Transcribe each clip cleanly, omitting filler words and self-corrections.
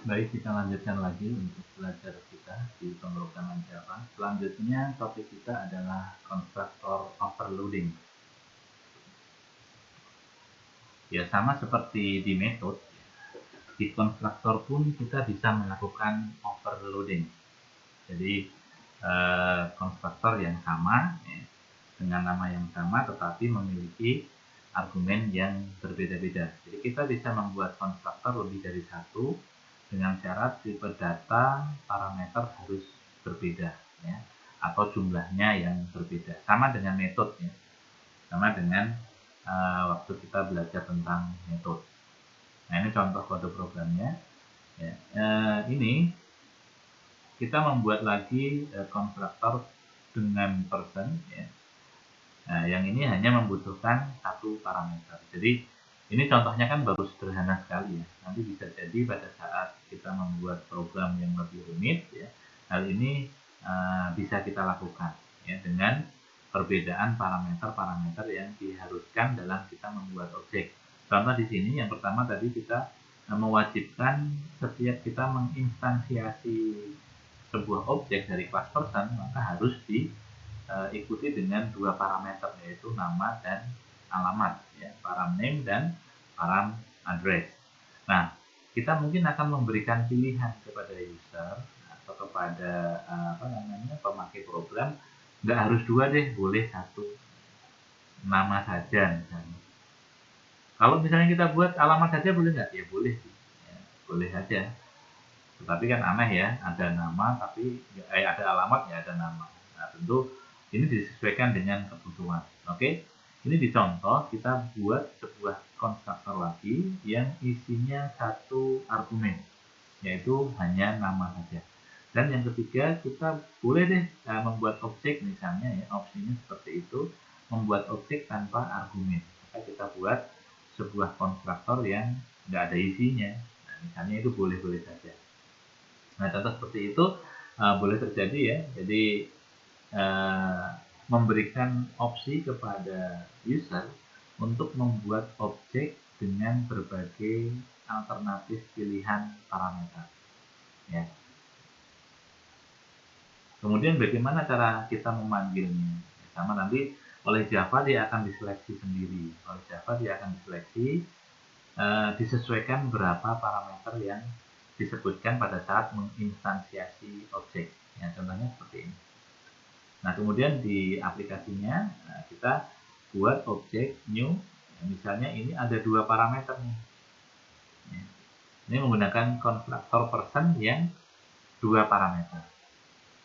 Baik, kita lanjutkan lagi untuk belajar kita di pemrograman Java. Selanjutnya topik kita adalah konstruktor overloading. Ya, sama seperti di metode, di konstruktor pun kita bisa melakukan overloading. Jadi konstruktor yang sama ya, dengan nama yang sama tetapi memiliki argumen yang berbeda-beda. Jadi kita bisa membuat konstruktor lebih dari satu dengan syarat tipe data parameter harus berbeda ya, atau jumlahnya yang berbeda, sama dengan metode ya, sama dengan waktu kita belajar tentang metode. Nah, ini contoh kode programnya ya. Ini kita membuat lagi konstruktor dengan person ya. Nah, yang ini hanya membutuhkan satu parameter. Jadi ini contohnya kan baru sederhana sekali ya. Nanti bisa jadi pada saat kita membuat program yang lebih rumit ya, hal ini bisa kita lakukan ya dengan perbedaan parameter-parameter yang diharuskan dalam kita membuat objek. Contoh di sini yang pertama tadi kita mewajibkan setiap kita menginstansiasi sebuah objek dari kelas person maka harus diikuti dengan dua parameter, yaitu nama dan alamat ya, param name dan param address. Nah, kita mungkin akan memberikan pilihan kepada user atau kepada pemakai program, nggak harus dua deh, boleh satu nama saja misalnya. Kalau misalnya kita buat alamat saja boleh nggak? Ya boleh sih, ya, boleh saja. Tetapi kan aneh ya, ada nama tapi ada alamat ya ada nama. Nah, tentu ini disesuaikan dengan kebutuhan. Oke, ini dicontoh kita buat sebuah konstruktor lagi yang isinya satu argumen, yaitu hanya nama saja. Dan yang ketiga, kita boleh deh membuat objek misalnya ya, opsinya seperti itu, membuat objek tanpa argumen. Maka kita buat sebuah konstruktor yang nggak ada isinya. Nah, misalnya itu boleh-boleh saja. Nah, contoh seperti itu boleh terjadi ya. Jadi memberikan opsi kepada user untuk membuat objek dengan berbagai alternatif pilihan parameter. Ya. Kemudian bagaimana cara kita memanggilnya? Sama nanti oleh Java dia akan diseleksi sendiri. Oleh Java dia akan diseleksi disesuaikan berapa parameter yang disebutkan pada saat menginstansiasi objek. Ya, contohnya seperti ini. Nah, kemudian di aplikasinya kita buat objek new. Misalnya ini ada dua parameter nih. Ini menggunakan konstruktor person yang dua parameter.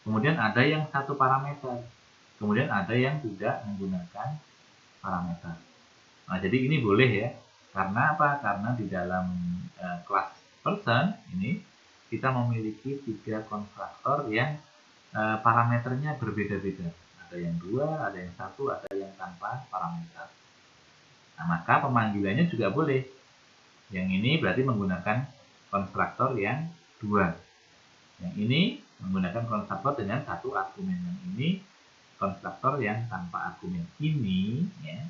Kemudian ada yang satu parameter. Kemudian ada yang tidak menggunakan parameter. Nah, jadi ini boleh ya. Karena apa? Karena di dalam kelas person ini kita memiliki tiga konstruktor yang parameternya berbeda-beda. Ada yang dua, ada yang satu, ada yang tanpa parameter. Nah, maka pemanggilannya juga boleh. Yang ini berarti menggunakan konstruktor yang dua. Yang ini menggunakan konstruktor dengan satu argumen. Yang ini konstruktor yang tanpa argumen. Ini ya,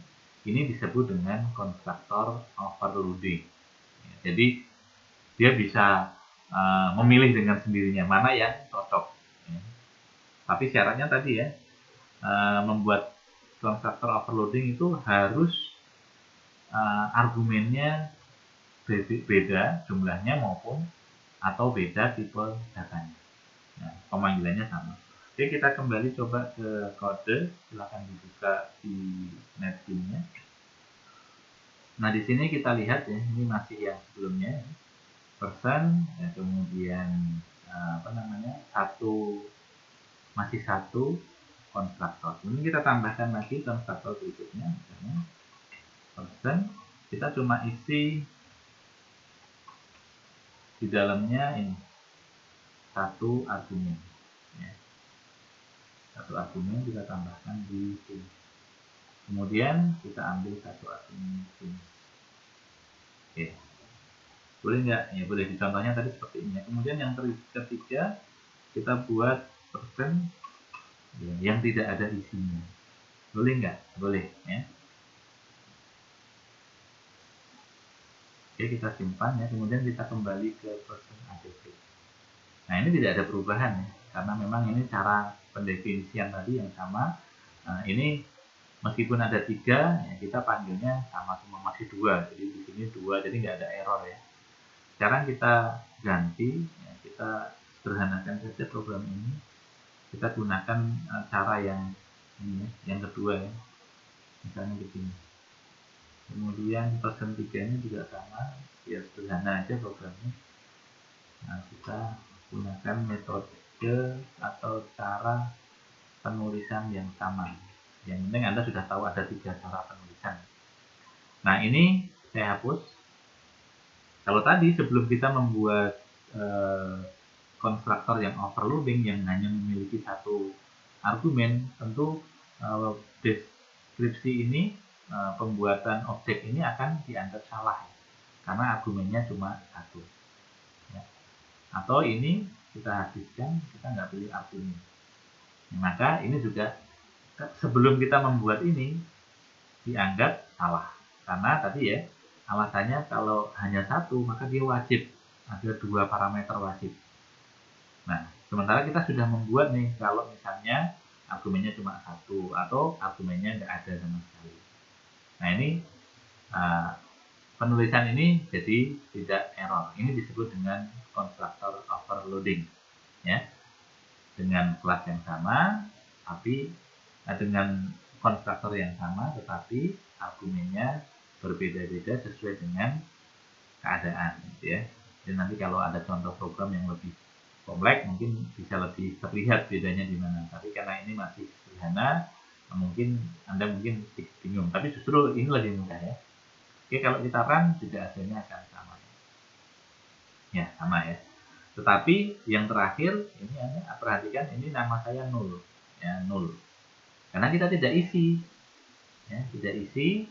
ini disebut dengan konstruktor overloading. Ya, jadi dia bisa memilih dengan sendirinya mana yang cocok. Ya. Tapi syaratnya tadi ya, membuat konstruktor overloading itu harus argumennya beda jumlahnya maupun atau beda tipe datanya. Nah, pemanggilannya sama. Oke, kita kembali coba ke kode. Silahkan dibuka di netbeans-nya. Nah, di sini kita lihat ya, ini masih yang sebelumnya, person, ya, kemudian masih satu konstruktor. Kemudian kita tambahkan lagi konstruktor berikutnya, misalnya person. Kita cuma isi di dalamnya ini satu argumen. Ya. Satu argumen kita tambahkan di sini. Kemudian kita ambil satu argumen di sini. Oke. Boleh nggak? Ya boleh. Di contohnya tadi seperti ini. Kemudian yang ketiga kita buat person yang tidak ada isinya. Boleh nggak? Boleh ya. Oke, kita simpan ya, kemudian kita kembali ke person ADP. Nah, ini tidak ada perubahan ya, karena memang ini cara pendefinisian tadi yang sama. Nah, ini meskipun ada 3, ya kita panggilnya sama semua, masih 2. Jadi di sini 2, jadi nggak ada error ya. Sekarang kita ganti, ya, kita sederhanakan saja program ini. Kita gunakan cara yang ini ya, yang kedua ya. Misalnya begini. Kemudian person 3-nya juga sama, ya sederhana aja programnya. Nah, kita gunakan metode atau cara penulisan yang sama. Yang penting Anda sudah tahu ada 3 cara penulisan. Nah, ini saya hapus. Kalau tadi sebelum kita membuat konstruktor yang overloading yang hanya memiliki 1 argumen, tentu deskripsi ini, pembuatan objek ini akan dianggap salah karena argumennya cuma 1 ya. Atau ini kita habiskan, kita nggak pilih argumen. Nah, maka ini juga sebelum kita membuat ini dianggap salah karena tadi ya alasannya kalau hanya 1 maka dia wajib ada 2 parameter wajib. Nah, sementara kita sudah membuat nih kalau misalnya argumennya cuma 1 atau argumennya nggak ada sama sekali. Nah, ini penulisan ini jadi tidak error. Ini disebut dengan konstruktor overloading ya. Dengan kelas yang sama tapi dengan konstruktor yang sama tetapi argumennya berbeda-beda sesuai dengan keadaan gitu ya. Dan nanti kalau ada contoh program yang lebih kompleks mungkin bisa lebih terlihat bedanya di mana. Tapi karena ini masih sederhana, mungkin Anda mungkin bingung. Tapi justru ini lebih mudah ya. Oke, kalau kita run juga hasilnya akan sama. Ya, sama ya. Tetapi yang terakhir ini Anda perhatikan ini nama saya 0 ya, 0. Karena kita tidak isi ya, tidak isi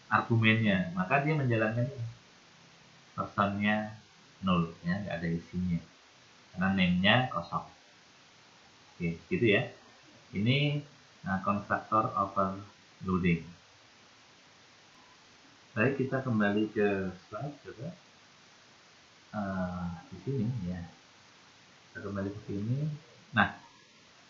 argumennya, maka dia menjalankan ini personnya 0 ya, nggak ada isinya karena name-nya kosong. Oke, gitu ya. Ini konstruktor overloading. Baik, kita kembali ke slide coba. Di sini ya. Kita kembali ke sini. Nah,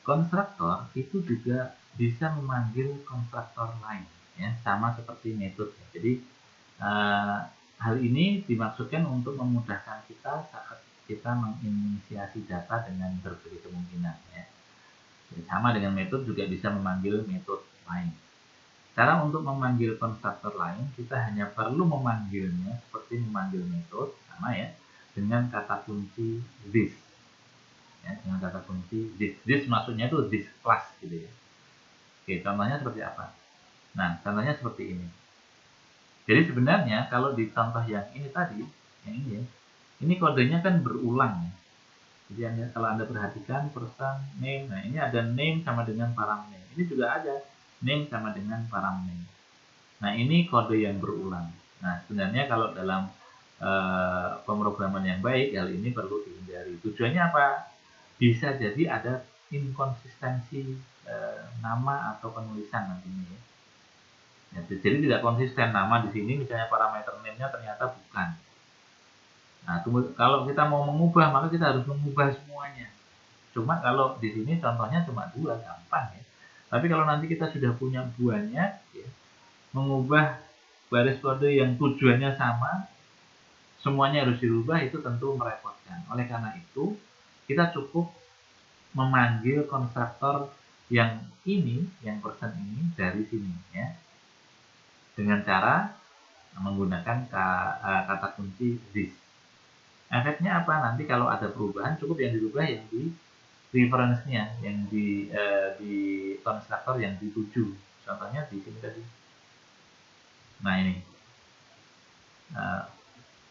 konstruktor itu juga bisa memanggil konstruktor lain ya, sama seperti metode. Jadi hal ini dimaksudkan untuk memudahkan kita saat kita menginisiasi data dengan berbagai kemungkinan ya. Jadi, sama dengan metode juga bisa memanggil metode lain. Cara untuk memanggil konstruktor lain kita hanya perlu memanggilnya seperti memanggil metode sama ya, dengan kata kunci this. Ya, dengan kata kunci this maksudnya itu this class gitu ya. Oke, contohnya seperti apa? Nah, contohnya seperti ini. Jadi sebenarnya kalau di contoh yang ini tadi, yang ini ya, ini kodenya kan berulang ya. Jadi kalau Anda perhatikan person name, nah ini ada name sama dengan param name. Ini juga ada name sama dengan param name. Nah, ini kode yang berulang. Nah, sebenarnya kalau dalam pemrograman yang baik, hal ini perlu dihindari. Tujuannya apa? Bisa jadi ada inkonsistensi nama atau penulisan nantinya ya. Ya, jadi tidak konsisten nama di sini misalnya parameter name-nya ternyata bukan. Nah, kalau kita mau mengubah maka kita harus mengubah semuanya. Cuma kalau di sini contohnya cuma 2, gampang ya. Tapi kalau nanti kita sudah punya banyak ya, mengubah baris kode yang tujuannya sama, semuanya harus dirubah, itu tentu merepotkan. Oleh karena itu, kita cukup memanggil konstruktor yang ini, yang person ini dari sini ya. Dengan cara menggunakan kata kunci this. Efeknya apa? Nanti kalau ada perubahan cukup yang dirubah yang di reference-nya, yang di konstruktor yang dituju. Contohnya di sini tadi. Nah, ini.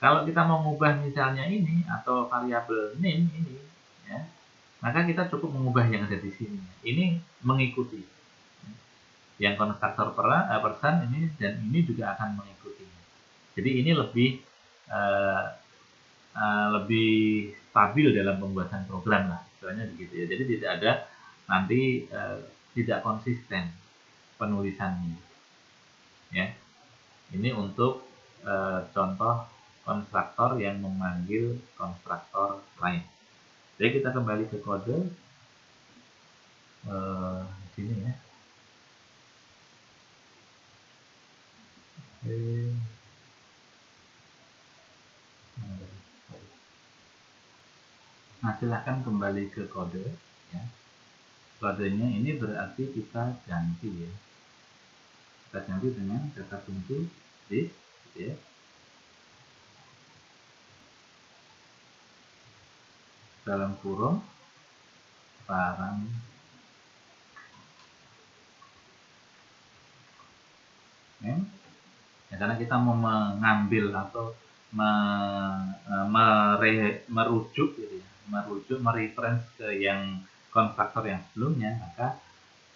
Kalau kita mau mengubah misalnya ini atau variabel name ini ya, maka kita cukup mengubah yang ada di sini. Ini mengikuti yang konstruktor person ini, dan ini juga akan mengikuti. Jadi ini lebih stabil dalam pembuatan program lah, soalnya begitu ya. Jadi tidak ada nanti tidak konsisten penulisannya ya. Ini untuk contoh konstruktor yang memanggil konstruktor lain. Jadi kita kembali ke kode di sini ya. Nah, silahkan kembali ke kode ya. Kodenya ini berarti kita ganti ya. Kita ganti dengan kata kunci this ya. Dalam kurung parang ya, karena kita mau mengambil atau merujuk gitu ya, mereference ke yang konstruktor yang sebelumnya, maka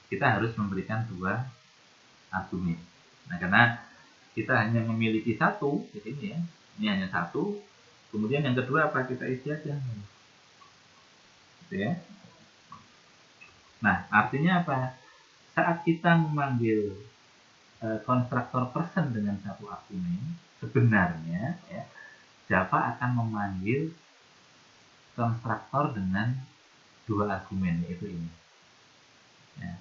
kita harus memberikan dua argumen. Nah, karena kita hanya memiliki satu di sini ya, ini hanya satu, kemudian yang kedua apa, kita isi aja gitu ya. Nah, artinya apa? Saat kita memanggil konstruktor person dengan satu argumen, sebenarnya ya, Java akan memanggil konstruktor dengan dua argumen, yaitu ini ya,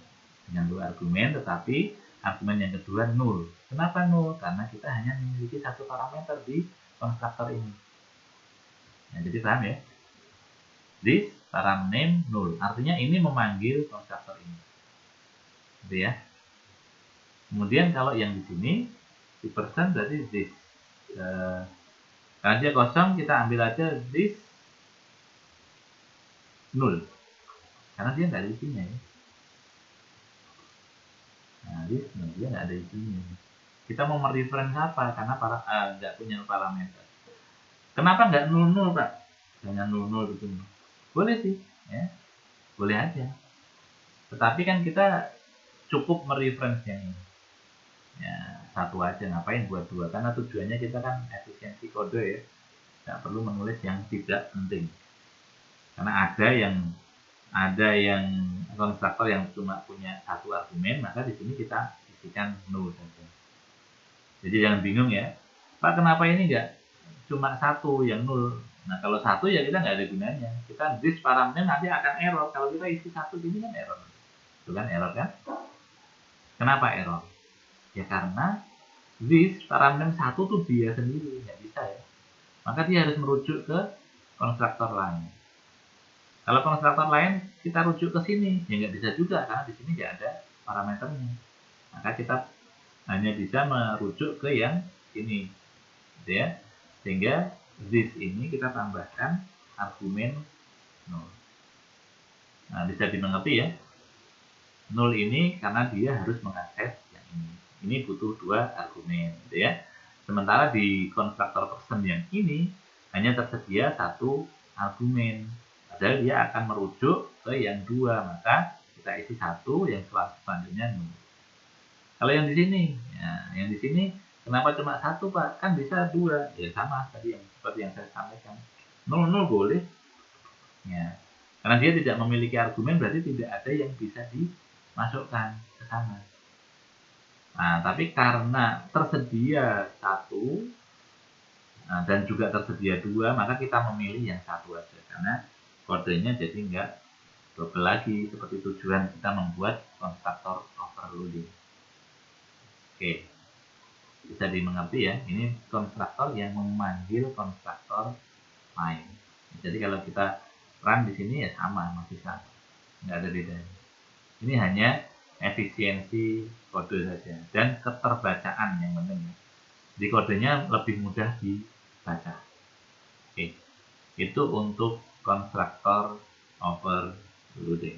dengan dua argumen, tetapi argumen yang kedua null. Kenapa null? Karena kita hanya memiliki satu parameter di konstruktor ini. Nah, jadi paham ya? This param name null, artinya ini memanggil konstruktor ini gitu ya. Kemudian kalau yang di sini di person berarti this, karena dia kosong kita ambil aja this null, karena dia nggak ada isinya ya. Nah, this null, dia nggak ada isinya. Kita mau mereference apa? Karena nggak punya parameter. Kenapa nggak null Pak? Jangan null gitu. Boleh sih ya, boleh aja. Tetapi kan kita cukup mereference yang ini ya, satu aja, ngapain buat dua, karena tujuannya kita kan efisiensi kode ya, nggak perlu menulis yang tidak penting, karena ada yang konstruktor yang cuma punya satu argumen, maka di sini kita isikan null saja. Jadi jangan bingung ya, Pak kenapa ini nggak cuma satu yang null. Nah, kalau satu ya kita nggak ada gunanya, kita this parameter nanti akan error kalau kita isi satu ini, kan error, itu kan error kan. Kenapa error? Ya karena this parameter satu tuh dia sendiri, nggak bisa ya, maka dia harus merujuk ke konstruktor lain. Kalau konstruktor lain kita rujuk ke sini ya nggak bisa juga, karena di sini nggak ada parameternya, maka kita hanya bisa merujuk ke yang ini gitu ya. Sehingga this ini kita tambahkan argumen null. Nah, bisa dimengerti ya, null ini karena dia harus mengakses yang ini butuh dua argumen gitu ya. Sementara di konstruktor person yang ini hanya tersedia satu argumen, padahal dia akan merujuk ke yang dua, maka kita isi satu, yang selanjutnya null. Kalau yang di sini, ya, yang di sini kenapa cuma satu Pak? Kan bisa dua, ya sama tadi yang seperti yang saya sampaikan. Null boleh, ya, karena dia tidak memiliki argumen, berarti tidak ada yang bisa dimasukkan ke sana. Nah, tapi karena tersedia satu dan juga tersedia dua, maka kita memilih yang satu aja, karena kodenya jadi nggak double lagi, seperti tujuan kita membuat konstruktor overloading. Oke, bisa dimengerti ya, ini konstruktor yang memanggil konstruktor lain. Jadi kalau kita run di sini ya sama, masih sama, nggak ada bedanya. Ini hanya efisiensi kode saja dan keterbacaan yang penting. Di kodenya lebih mudah dibaca. Oke, itu untuk konstruktor overloading.